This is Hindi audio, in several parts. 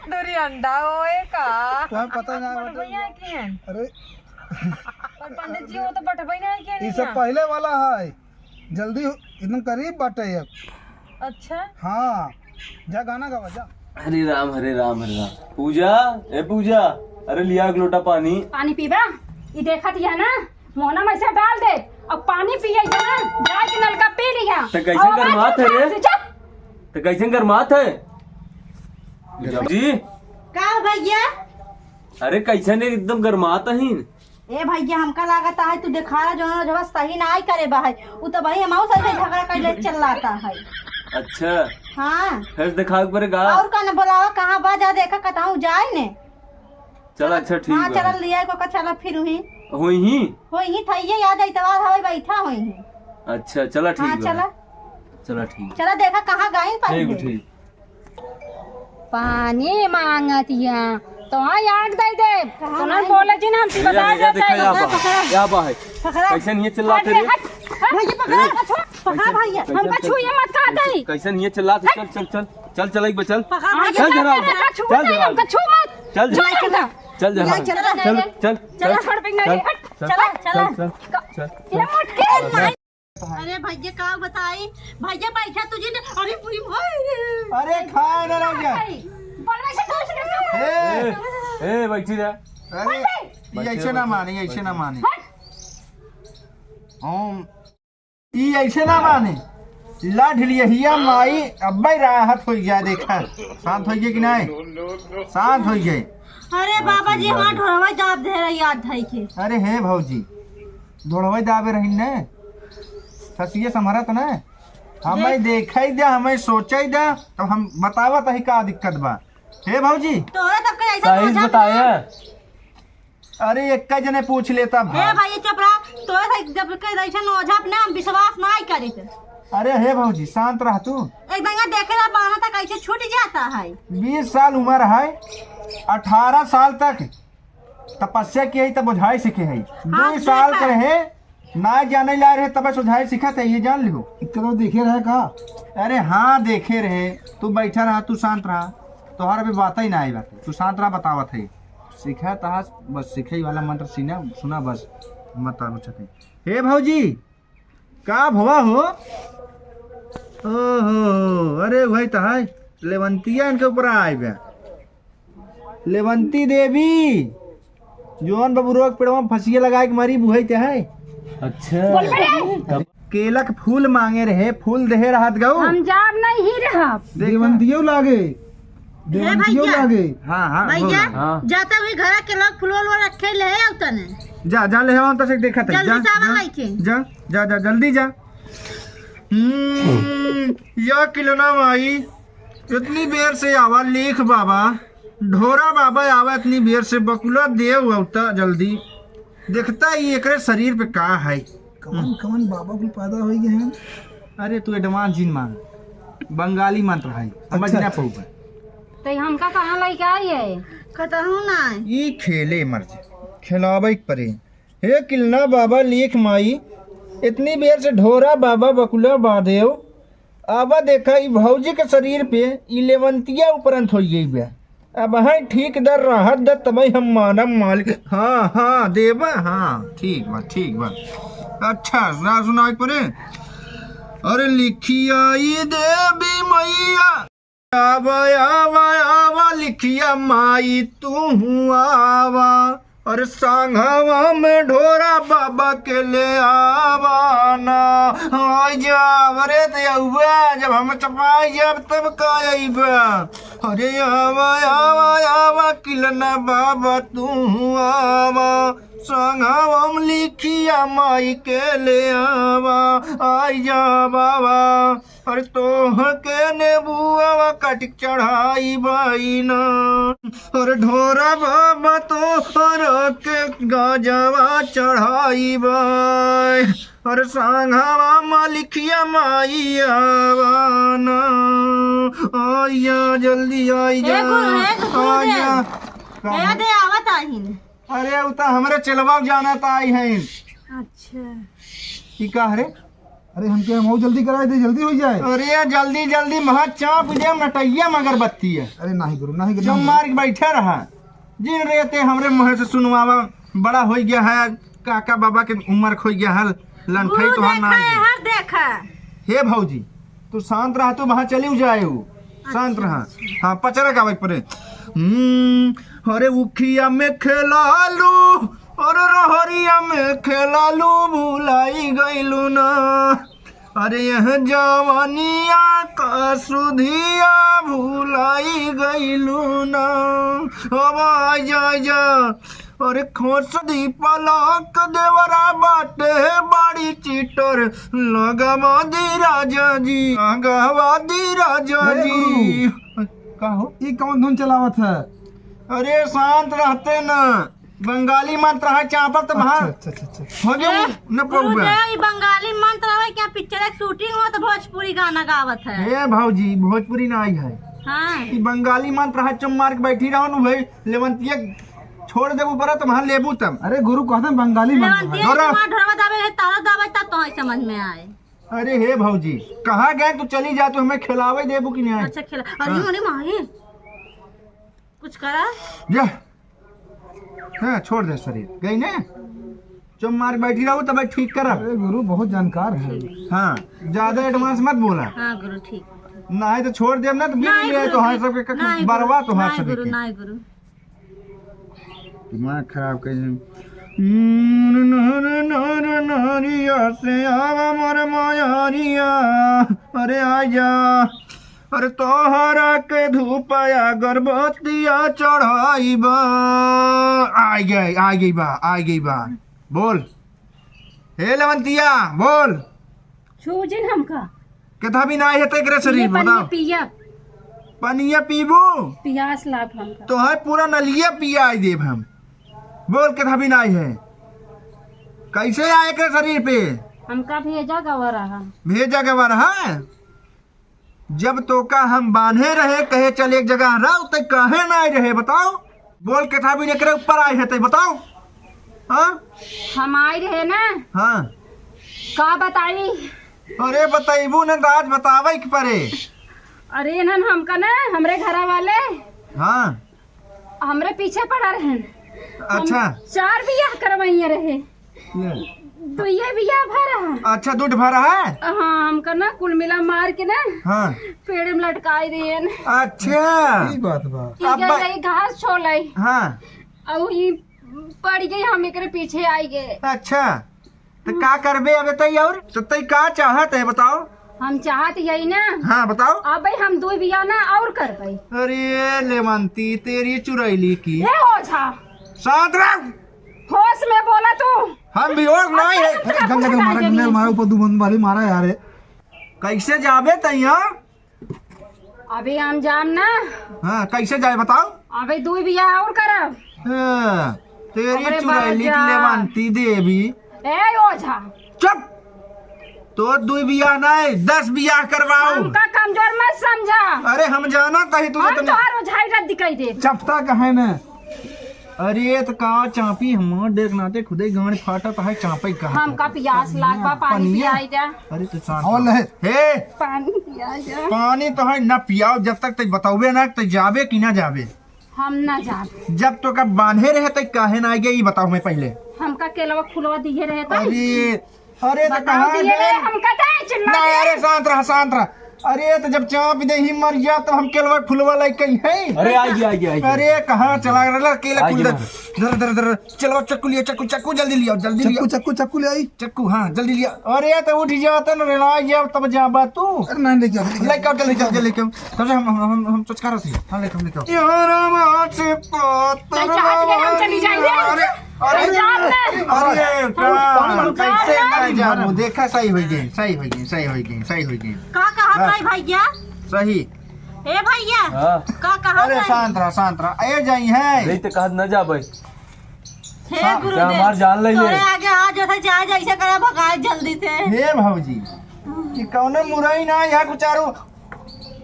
दूरी अंडा होए का तुम्हें पता ना भैया की है। अरे पर पंडित जी वो तो बटबई ना है ये सब पहले वाला है, जल्दी एकदम करीब बाटे अब। अच्छा हाँ जा गाना गावा जा। हरे राम हरे राम हरे राम। पूजा ए पूजा, अरे लिया एक लोटा पानी। पानी पीबा? ये देखा दिया ना मोना में से डाल दे और पानी पिया ना, जाए के नलका पी लिया। तो कैसे गरमात है रे? तो कैसे गरमात है जी? का भैया? अरे कैसे ने एकदम गरमात है। ए भैया हमका लागता है तू देखा रहा जो सही ना आई करे बा है वो तो भाई हम से झगड़ा कर ले चल रहा है। अच्छा हाँ फिर दिखा पड़ेगा और का बोलावा कहाँ बा जा देखा कताऊ जाए ने। चल अच्छा ठीक हाँ है। चल लिया को चला फिर हुई ही थैये याद आई तवार हवाई बैठा हुई है। अच्छा चला ठीक हाँ है। चला चला ठीक चला देखा कहाँ गई ठीक पहले। ठीक। पानी मांगतिया तो याद दे दे तो ना बोले जी ना हम बता देते हैं। या बा है पकड़ा कैसे नहीं चिल्लाते रे? भैया पकड़ा भैया हमका छुए मत कहते ही। कैसे नहीं चिल्लाते? चल चल चल चल चल एक बार चल पकड़ा चल जरा चल जरा हमका छू मत। चल जरा चल जरा चल चल चला छोड़ पिंग नहीं हट चला चला चल ये मुटके। अरे भैया का बताई भैया बैठा तुझे अरे पूरी भाई अरे खाए ना रह जा। बोलने से कुछ नहीं। ए बैठी जा। अरे ये ऐसे ना माने, ऐसे ना माने। हम ये ऐसे ना माने। ला ढिलिया माई अब्बे राहत हो गया। देखा शांत हो गई कि नहीं? शांत हो गई। अरे बाबा जी हमारा ढोरवा दाब दे रहा याद है के। अरे हे भौजी ढोड़वे दाबे रही ने फसिए संभरा तो ना हमें देखा ही दे, हमें सोचा ही दे, तो हम बतावा तही का दिक्कत बा। हे भौजी तोरा तब के ऐसा सही मजाक बताया। अरे एक जने पूछ लेता हे भैया चुप रहा। तोरा तक जब के ऐसा नौझाप ना हम विश्वास नहीं करे थे। अरे हे भौजी शांत रह तू। एक दंगा देखेला बाना तक कैसे छूट जाता है। 20 साल उम्र है, 18 साल तक तपस्या की है, तब बुझाई सीखे है। 2 साल के रहे ना जाने ला रहे तब सुझाई सीखा था, ये जान लिहो। इतना देखे रहे का? अरे हाँ देखे रहे। तू बैठा रहा, तू शांत रहा, तोहरा भी बात ही ना आई बात। तू शांत रहा, बतावत है सीखा तहा बस सीखे वाला मंत्र सीना सुना बस मत पूछते। हे भौजी का भवा हो? ओहो अरे भाई तहाय लेवंतिया इनके ऊपर आए बे। लेवंती देवी जोन बाबू रोक पेड़वा फसिए लगाए के मरी बुहई ते है। अच्छा केला के फूल मांगे रहे, फूल देहे रहत गऊ। हम जाब नहीं रहा। देवंतियो लागे, देवंतियो लागे। हाँ हाँ भैया हाँ। जाता हुई घर के लोग फूल वूल रखे ले है उतने। जा जा ले हम तो से देखा था। जल्दी से आवा के। जा जा जा जल्दी जा। या किलोना माई इतनी देर से आवा लिख बाबा ढोरा बाबा आवा इतनी देर से बकुला देव आवता जल्दी देखता ही एकरे शरीर पे का है। कमन कमन बाबा को पैदा हो गए हैं। अरे तू एडवांस जिन मांग बंगाली मंत्र है समझ ना पऊगा। तो हमका कहाँ लेके आई है? खतरहू ना ई खेले मर्ज खिलावे परे। हे किलना बाबा लिख माई इतनी देर से ढोरा बाबा बकुला बाधेव आवा देखा ई भौजी के शरीर पे ई लेवंतिया उपरंत हो गई बे। अब है ठीक दर राहत द तब हम मानम मालिक। हाँ हाँ देवा हाँ ठीक बा ठीक बा। अच्छा ना सुनाई पड़े। अरे लिखिया ई देवी मैया आवा आवा आवा लिखिया माई तू आवा और सांघावा में ढोरा बाबा के ले आवाना। अरे तो जब हम चपाई जब तब का अबा। अरे आवा आवा आवा किलना बाबा तू आवा सांघावा में लिखिया माई के ले आवा। आई जा बाबा अरे तोह के नेबुआ कट चढ़ाई बाईना और ढोरा बाबा तो के गाजवा चढ़ाई बाई और सांघावा मालिकिया माई आवाना। आइया जल्दी आई जा आइया। दे आवत आई। अरे उता हमरे चलवा जाना ता आई है। अच्छा ई का रे? अरे हमके हम जल्दी कराए दे, जल्दी हो जाए। अरे जल्दी जल्दी महा चाप दे नटैया मगर बत्ती है। अरे नहीं गुरु, नहीं गुरु, जब मार के बैठे रहा जिन रहते हमरे मुँह से सुनवावा बड़ा हो गया है, काका बाबा के उम्र खो गया है, लंठई तो ना हर देखा। हे भौजी तू शांत रहा, तू वहाँ चली जाए शांत रहा। हाँ पचरा गावे परे। अरे उखिया में खेलालू और रहरिया में खेलालू भुलाई गईलू ना। अरे यह जवानिया का सुधिया भुलाई गईलू ना। अब आ जा अरे खोस दी पलक देवरा बाटे बाड़ी चीटर लगावा दी राजा जी, लगावा दी राजा जी। कहो ये कौन धुन चलावत है? अरे शांत रहते ना, बंगाली मंत्र है चापत तो वहाँ हो गया न पौगा। ये बंगाली मंत्र है क्या? पिक्चर एक शूटिंग हो तो भोजपुरी गाना गावत है। हे भौजी भोजपुरी ना आई है, हाँ ये बंगाली मंत्र है। चुम मार के बैठी रहो न भाई, लेवंतिया छोड़ दे ऊपर तो वहाँ लेबू तब। अरे गुरु कहते हैं बंगाली मंत्र है। तो समझ में आए। अरे हे भौजी कहाँ गए तू? चली जा तू, हमें खिलावे देबू कि नहीं? अच्छा खिला। अरे मोनी माही कुछ करा जा। हाँ छोड़ दे शरीर गई ने, चुम मार के बैठी रहो तब ठीक कर। अरे गुरु बहुत जानकार है। हाँ ज्यादा एडवांस मत बोला। हाँ गुरु ठीक। नहीं तो छोड़ दे ना तो बिल तो हर सबके बरवा तो हर सब के नहीं गुरु दिमाग खराब कर। नारिया से आवा मोर मायारिया, अरे आजा अरे तोहरा के धूपया गर्भवतिया चढ़ाई बा। आ गई बा बोल। हे लवंतिया बोल। छूजिन हमका कथा भी ना है तेरे शरीर ये बताओ। पिया पनिया पीबू पियास लाग हमका। तो है पूरा नलिया पिया आई देव हम। बोल कथा भी ना है, कैसे आए के शरीर पे? हमका भेजा गवा रहा। भेजा गवा रहा? जब तो का हम बांधे रहे कहे चल एक जगह रहो तो कहे ना आए रहे बताओ। बोल कथा भी नहीं ऊपर आए है बताओ। हाँ हम आए रहे ना। हाँ का बताई? अरे बताइबू न दाज बतावे के परे। अरे नन हमका ना हमरे घरा वाले हाँ हमरे पीछे पड़ा रहे। अच्छा 4 बियाह करवाइए रहे, 2 बियाह भरा। अच्छा दूध भरा है। हाँ हमका ना कुल मिला मार के ना हाँ पेड़ में लटकाई दिए। अच्छा ये बात बा। अब घास छोलाई हाँ और ये पड़ गई, हम एकरे पीछे आई गए। अच्छा तो का करबे अब तई? और तो तई का चाहत है बताओ? हम चाहत यही ना। हाँ बताओ। अब भाई हम 2 बियाह ना और कर पाई। अरे लेवंती तेरी चुरैली की। ये ओझा शांत रह, होश में बोला तू। हम भी और नहीं है। अरे गंगा का मारा, गंगा मारा ऊपर 2 बंद वाली मारा यार। कैसे जाबे तैया? अभी हम जाम ना। हाँ कैसे जाए बताओ? अबे 2 बियाह और करब। हाँ, तेरी अरे चुरैली की बाजा। लेवंती देवी। ए ओझा चुप, तो 2 बियाह नहीं 10 बियाह करवाओ। हमका कमजोर मत समझा। अरे हम जाना कहीं तुझे हम तो तोहार ओझाई रद्द दिखाई दे। चपता कहे न। अरे तो का चापी हम देख नाते खुदे गांड फाटा तो है चापी का। हमका पियास लाग बा, पानी पनिया। पियाई जा। अरे तो शांत और रह। लहे हे पानी पियाई जा। पानी तो है ना पियाओ, जब तक ते बताओगे ना तो जाबे कि ना जाबे। हम ना जाब। जब तो का बांधे रहे तो काहे ना आगे ये बताओ मैं पहले। हमका केलवा खुलवा दिए रहे तो अरे तो बताओ कहाँ दिए रहे। गए? हमका दे चिल्ला नहीं दे। अरे शांत रहा। अरे तो जब चाप दे ही मर गया तो हम केलवा खुलवा लाई कहीं है। अरे आ गया अरे कहाँ चला रहा केला आ खुल गया। दर चलो चक्कू लियो, चक्कू जल्दी लियो चक्कू ले आई। चक्कू हाँ जल्दी लिया। अरे तो उठ जाता ना रेला जब तब जाबा तू। अरे नहीं लेके आओ, लेके आओ जल्दी लेके आओ। तब से हम चचका रहे थे। हाँ लेके आओ यार मां से नहीं चाहत के हम चली जाएंगे। अरे जाम में। अरे कैसे नहीं जाऊं? देखा सही हो गई। का कहा भाई भैया? सही। ए भैया हाँ का कहा? अरे शांत रहा ए जाई है। नहीं तो कहा न जा भाई। हे क्या गुरुदेव हमार जान ले तोरे आगे आ जैसे जाए जैसे करे भगाए जल्दी से। हे भौजी कि कौने मुरई ना यहाँ कुचारू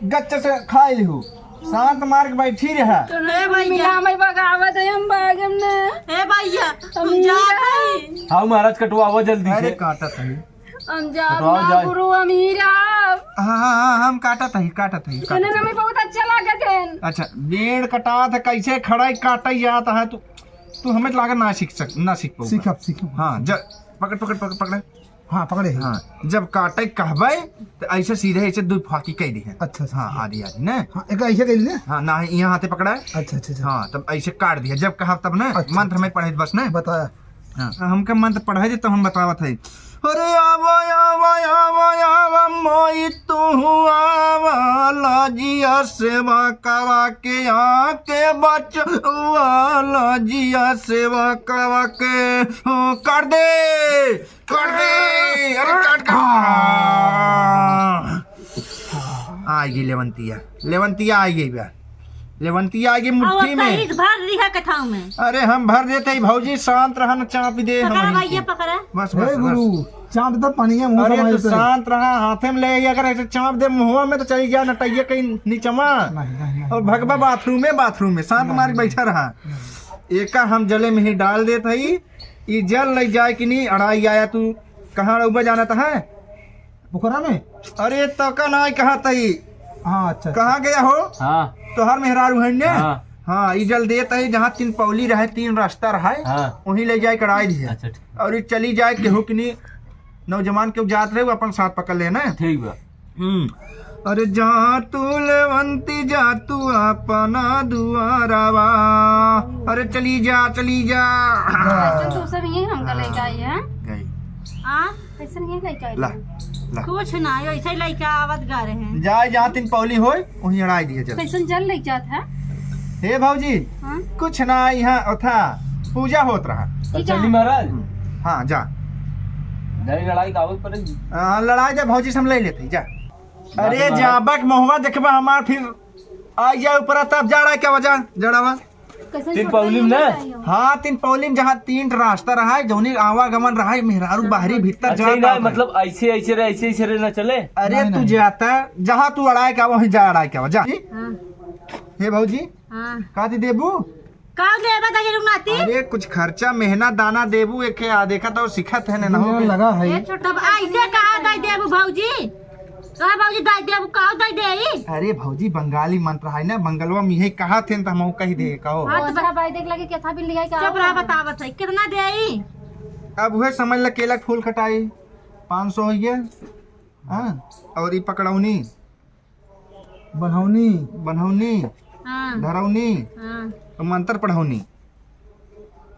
गच्चे से खा लिहू। शांत मार के बैठी रहा। हे भैया मिला मैं बगावत है हम बागम ना। हे भैया तुम जा भाई। हाँ महाराज कटवाओ जल्दी अरे से। काटा था हम जाब हटवाओ ना जाए। गुरु अमीरा हाँ हम काटत हई सुने में हमें बहुत अच्छा लागत है। अच्छा पेड़ कटा था कैसे खड़ा काटा जाता है तू हमें लागा ना सीख पाओ सीख हाँ जब पकड़ हाँ पकड़े हाँ जब काटे कहबे तो ऐसे सीधे ऐसे दो फाकी कह दी है अच्छा हाँ आदि ना हाँ एक ऐसे कर लिए हाँ ना यहाँ हाथे पकड़ा है अच्छा हाँ तब ऐसे काट दिया जब कहा तब ना अच्छा, मंत्र हमें पढ़े बस ना बताया हाँ हमका मंत्र पढ़े थे तो हम बतावत है अरे आवा आवा आवा आवा मोई तू आवा लाजिया सेवा करा के आके बच लाजिया सेवा करा के कर दे अरे काट आएगी लेवंतिया आएगी बा लेवंतिया आएगी मुट्ठी में भर दिया कथाओं में अरे हम भर देते ही भौजी शांत रहा न चाप दे पकड़ा हम भैया पकड़ा बस हे बस गुरु चांद तो पानी है मुंह अरे में तो शांत रहा हाथे में ले अगर ऐसे चाप दे मुंह में तो चली जा नटैया कहीं नीचमा नहीं और भगवा बाथरूम में शांत मार के बैठा रहा एका हम जले में ही डाल देते ही ये जल ले जाए कि नहीं अड़ाई आया तू कहाँ ऊपर जाना था है पोखरा में अरे तो का ना कहा तही हाँ अच्छा कहाँ गया हो हाँ तोहर मेहरारू है ने हाँ हाँ ये जल देता है जहाँ 3 पौली रहे 3 रास्ता रहे हाँ वहीं ले जाए कड़ाई दिया अच्छा ठीक और ये चली जाए केहू कि नहीं नौजवान के जात रहे वो अपन साथ पकड़ लेना ठीक बा अरे जा तू लेवंती जा तू अपना दुआरावा अरे चली जा कैसे तू सब यही हमका लेके आई है गई हाँ कैसे यही लेके आई ला कुछ ना ऐसे ही लड़का आवत गा रहे हैं जाए जहाँ 3 पौली होए वहीं अड़ाई दिया जल कैसे जल लेके जात है। हे भौजी हाँ? कुछ ना यहाँ था पूजा होत रहा चली महाराज हाँ जा नहीं लड़ाई कावत पड़ेगी लड़ाई जा भौजी से हम ले लेते जा अरे जाबक महुआ देखबा हमार फिर आई जाए ऊपर तब जा रहा है क्या वजह जड़ावा कैसे 3 पौली में ना हाँ 3 पौली में जहाँ 3 रास्ता रहा है जौनी आवागमन रहा है मेहरारू बाहरी भीतर अच्छा ही जाता ना मतलब ऐसे रहे ना चले अरे तू जाता जहाँ तू अड़ाए क्या वहीं जा अड़ाए क्या जा हे भौजी हाँ का दी देबू का दे बता जे रुनाती अरे कुछ खर्चा मेहनत दाना देबू एक देखा तो सिखत है ना हो लगा है तब ऐसे कहा दे देबू भौजी कहा भौजी दे देबू का दे देई अरे भौजी बंगाली मंत्र है ना बंगलवा में यही कहा थे तो हम कही दे कहो हाँ, तो अच्छा भाई देख लगे क्या था बिल लिया क्या चुप रहा बतावत है कितना देई अब वह समझ ल केला फूल खटाई 500 हो गया हाँ और ये पकड़ौनी बनौनी हाँ धरौनी हाँ और मंत्र पढ़ौनी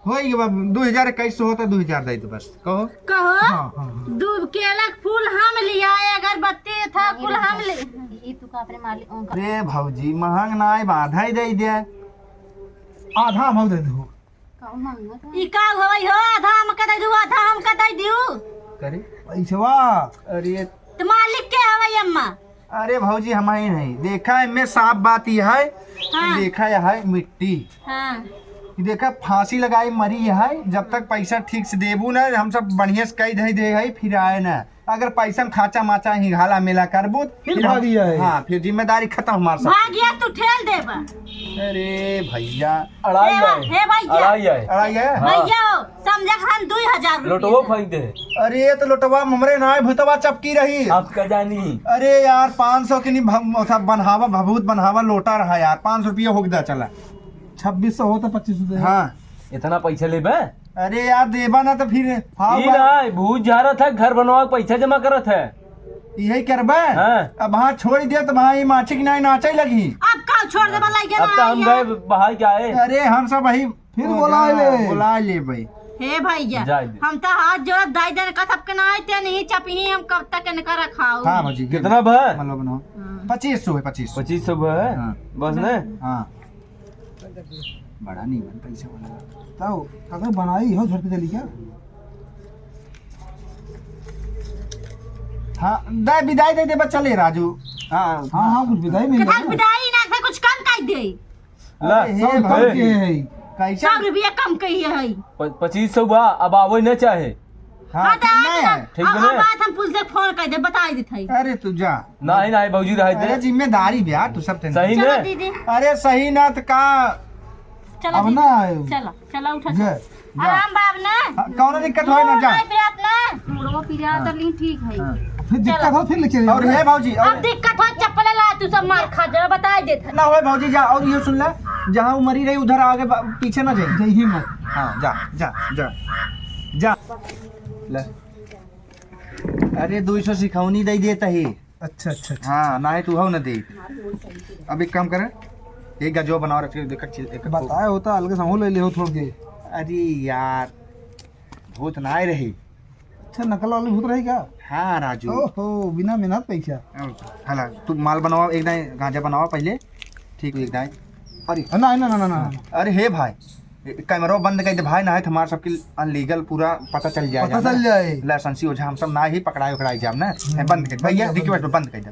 हो गया 2021 होता 2000 दे तो बस कहो कहो हाँ हाँ दूब केला के फूल हम लिया अगरबत्ती था कुल हम ले ये तू का अपने मालिक अरे भौजी महंग ना है बाधा ही दे दिया आधा हम दे दो का मांगा था ई का होई हो आधा हम का दे दू आधा हम का दे दियो करे पैसवा अरे तो मालिक के हवई अम्मा अरे भौजी हमारी नहीं देखा है मैं साफ बात यह है हाँ। देखा यह है मिट्टी हाँ देखा फांसी लगाई मरी है जब तक पैसा ठीक से देबू ना हम सब बढ़िया से कही दे है फिर आए ना अगर पैसा में खाचा माचा हिंगाला मेला करबू फिर भागी जाए। हाँ फिर जिम्मेदारी खत्म हमारे साथ भागिया तू ठेल देबा अरे भैया अड़ाई हे आए भैया अड़ाई आए अड़ाई है हाँ। भैया हो समझा हम 2000 लोटो फेंक दे अरे तो लोटवा हमरे ना भूतवा चपकी रही आप का जानी अरे यार 500 की नहीं बनहावा भभूत बनहावा लोटा रहा यार 500 रुपया हो गया चला 2600 होता 2500 दे हाँ इतना पैसा ले बे अरे यार देबा ना तो फिर हाँ ई ना भूत जा रहा था घर बनवा के पैसा जमा करत है यही करबा हाँ। अब वहाँ छोड़ दिया तो वहाँ माछी की नहीं नाचे लगी अब का छोड़ देबा लग अब तो हम गए बाहर के आए अरे हम सब वही फिर बुला ले भाई हे भैया जाए दे। हम तो हाथ जोड़ दाई दे का सबके ना आते नहीं चपही हम कब तक इनका रखाओ हाँ भाजी कितना भा मतलब बनाओ 2500 है 2500 2500 है हाँ। बस ने हाँ बड़ा नहीं बन पैसा वाला तो अगर बनाई हो झट चली क्या हाँ दे विदाई दे बस चले राजू हाँ हाँ हाँ कुछ विदाई मिल कथा विदाई ना था कुछ कम कर दे ला अरे हे सब भाई, के है कैसा 100 रुपया कम कहिए है 2500 बा अब आवो न चाहे हाँ हाँ तो ठीक नहीं है ठीक अब बने? बात हम पुलिस से फोन कर दे बता देते अरे तू जा नहीं नहीं भौजी रह अरे दे जिम्मेदारी भी यार तू सब टेंशन सही चलो ने दीदी अरे सही ना तो का चला अब ना आयो चला चला उठा जा आराम बाब ना कौनो दिक्कत होए ना जा नहीं पिरात ना मुड़वा पिरा तो ली ठीक है फिर दिक्कत हो फिर लेके और हे भौजी अब और दिक्कत हो चप्पल ला तू सब मार खा जरा बता देत ना होए भौजी जा और ये सुन ले जहाँ वो मरी रही उधर आगे पीछे ना जाए जय ही मत हाँ जा जा जा जा ले अरे 200 सिखौनी दे देता ही अच्छा अच्छा अच्छा हाँ ना है तू हो ना दे अब एक काम कर एक गजो बनाओ रख देख एक बताया होता अलग समूह ले ले हो थोड़ के अरे यार भूत ना आए रही अच्छा नकल वाली भूत रही क्या हाँ राजू ओहो बिना मेहनत पैसा हाला तू माल बनाओ एक दाएं गांजा बनाओ पहले ठीक है एक दाएं अरे ना ना ना ना ना अरे हे भाई कैमरा बंद कर दे भाई ना है तो हमारा सबके अनलीगल पूरा पता चल जाए पता चल जाए लाइसेंसी हो जाए हम सब ना ही पकड़ाए उकड़ाए जाए ना बंद कर भैया रिक्वेस्ट बंद कर दे